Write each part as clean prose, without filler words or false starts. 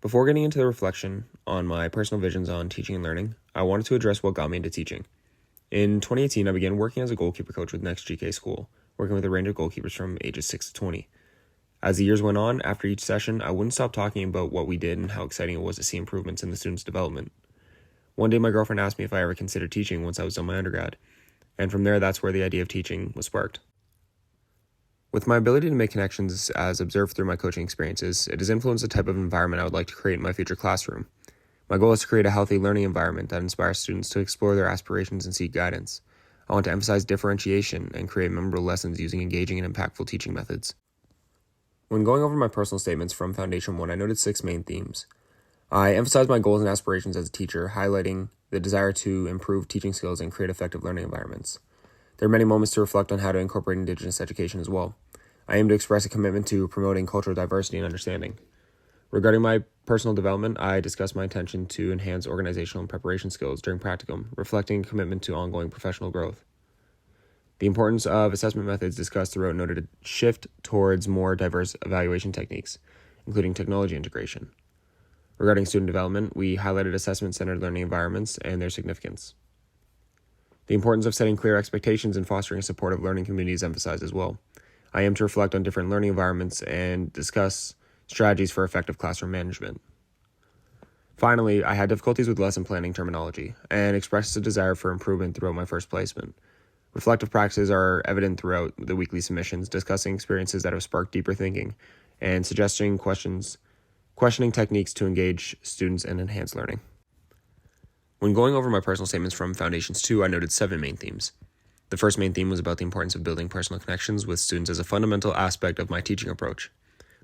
Before getting into the reflection on my personal visions on teaching and learning, I wanted to address what got me into teaching. In 2018, I began working as a goalkeeper coach with Next GK School, working with a range of goalkeepers from ages 6 to 20. As the years went on, after each session, I wouldn't stop talking about what we did and how exciting it was to see improvements in the students' development. One day, my girlfriend asked me if I ever considered teaching once I was done my undergrad, and from there, that's where the idea of teaching was sparked. With my ability to make connections as observed through my coaching experiences, it has influenced the type of environment I would like to create in my future classroom. My goal is to create a healthy learning environment that inspires students to explore their aspirations and seek guidance. I want to emphasize differentiation and create memorable lessons using engaging and impactful teaching methods. When going over my personal statements from Foundation 1, I noted 6 main themes. I emphasized my goals and aspirations as a teacher, highlighting the desire to improve teaching skills and create effective learning environments. There are many moments to reflect on how to incorporate Indigenous education as well. I aim to express a commitment to promoting cultural diversity and understanding. Regarding my personal development, I discussed my intention to enhance organizational and preparation skills during practicum, reflecting a commitment to ongoing professional growth. The importance of assessment methods discussed throughout noted a shift towards more diverse evaluation techniques, including technology integration. Regarding student development, we highlighted assessment-centered learning environments and their significance. The importance of setting clear expectations and fostering a supportive learning community is emphasized as well. I aim to reflect on different learning environments and discuss strategies for effective classroom management. Finally, I had difficulties with lesson planning terminology and expressed a desire for improvement throughout my first placement. Reflective practices are evident throughout the weekly submissions, discussing experiences that have sparked deeper thinking and suggesting questioning techniques to engage students and enhance learning. When going over my personal statements from Foundations 2, I noted 7 main themes. The first main theme was about the importance of building personal connections with students as a fundamental aspect of my teaching approach.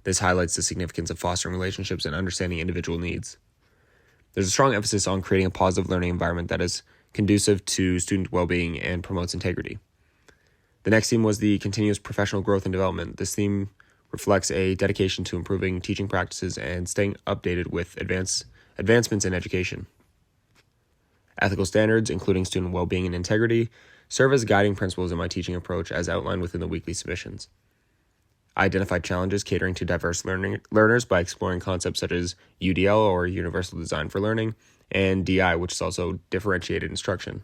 This highlights the significance of fostering relationships and understanding individual needs. There's a strong emphasis on creating a positive learning environment that is conducive to student well-being and promotes integrity. The next theme was the continuous professional growth and development. This theme reflects a dedication to improving teaching practices and staying updated with advancements in education. Ethical standards, including student well-being and integrity, serve as guiding principles in my teaching approach as outlined within the weekly submissions. I identified challenges catering to diverse learners by exploring concepts such as UDL, or Universal Design for Learning, and DI, which is also differentiated instruction.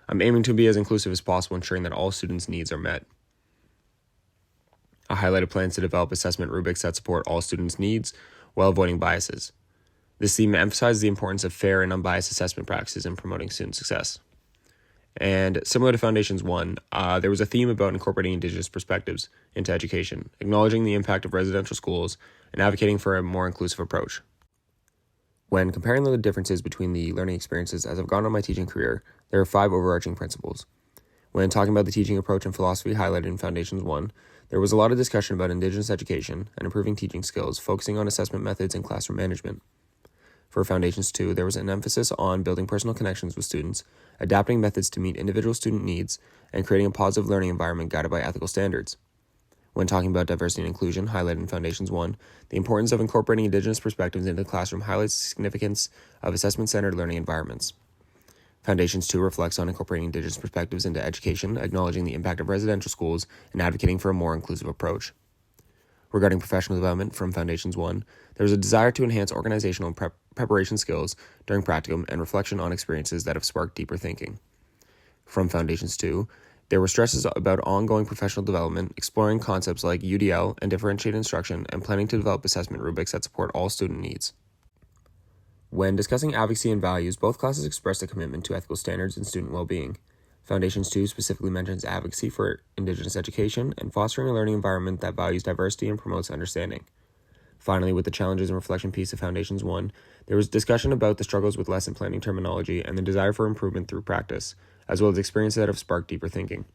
I'm aiming to be as inclusive as possible, ensuring that all students' needs are met. I highlighted plans to develop assessment rubrics that support all students' needs while avoiding biases. This theme emphasizes the importance of fair and unbiased assessment practices in promoting student success. And similar to Foundations 1, there was a theme about incorporating Indigenous perspectives into education, acknowledging the impact of residential schools and advocating for a more inclusive approach. When comparing the differences between the learning experiences as I've gone on my teaching career, there are 5 overarching principles. When talking about the teaching approach and philosophy highlighted in Foundations 1, there was a lot of discussion about Indigenous education and improving teaching skills, focusing on assessment methods and classroom management. For Foundations 2, there was an emphasis on building personal connections with students, adapting methods to meet individual student needs, and creating a positive learning environment guided by ethical standards. When talking about diversity and inclusion, highlighted in Foundations 1, the importance of incorporating Indigenous perspectives into the classroom highlights the significance of assessment-centered learning environments. Foundations 2 reflects on incorporating Indigenous perspectives into education, acknowledging the impact of residential schools, and advocating for a more inclusive approach. Regarding professional development from Foundations 1, there was a desire to enhance organizational and preparation skills during practicum and reflection on experiences that have sparked deeper thinking. From Foundations 2, there were stresses about ongoing professional development, exploring concepts like UDL and differentiated instruction, and planning to develop assessment rubrics that support all student needs. When discussing advocacy and values, both classes expressed a commitment to ethical standards and student well-being. Foundations 2 specifically mentions advocacy for Indigenous education and fostering a learning environment that values diversity and promotes understanding. Finally, with the challenges and reflection piece of Foundations 1, there was discussion about the struggles with lesson planning terminology and the desire for improvement through practice, as well as experiences that have sparked deeper thinking.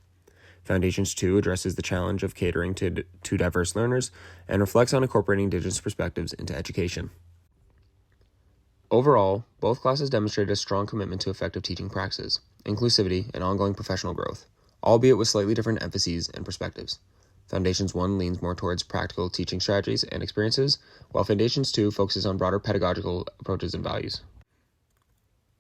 Foundations 2 addresses the challenge of catering to diverse learners and reflects on incorporating Indigenous perspectives into education. Overall, both classes demonstrated a strong commitment to effective teaching practices, inclusivity, and ongoing professional growth, albeit with slightly different emphases and perspectives. Foundations 1 leans more towards practical teaching strategies and experiences, while Foundations 2 focuses on broader pedagogical approaches and values.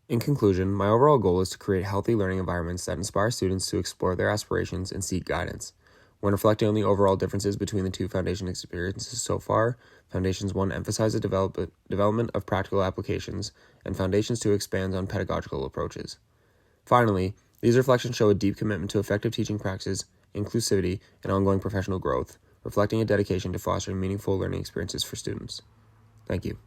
In conclusion, my overall goal is to create healthy learning environments that inspire students to explore their aspirations and seek guidance. When reflecting on the overall differences between the two foundation experiences so far, Foundations 1 emphasizes development of practical applications, and Foundations 2 expands on pedagogical approaches. Finally, these reflections show a deep commitment to effective teaching practices, inclusivity, and ongoing professional growth, reflecting a dedication to fostering meaningful learning experiences for students. Thank you.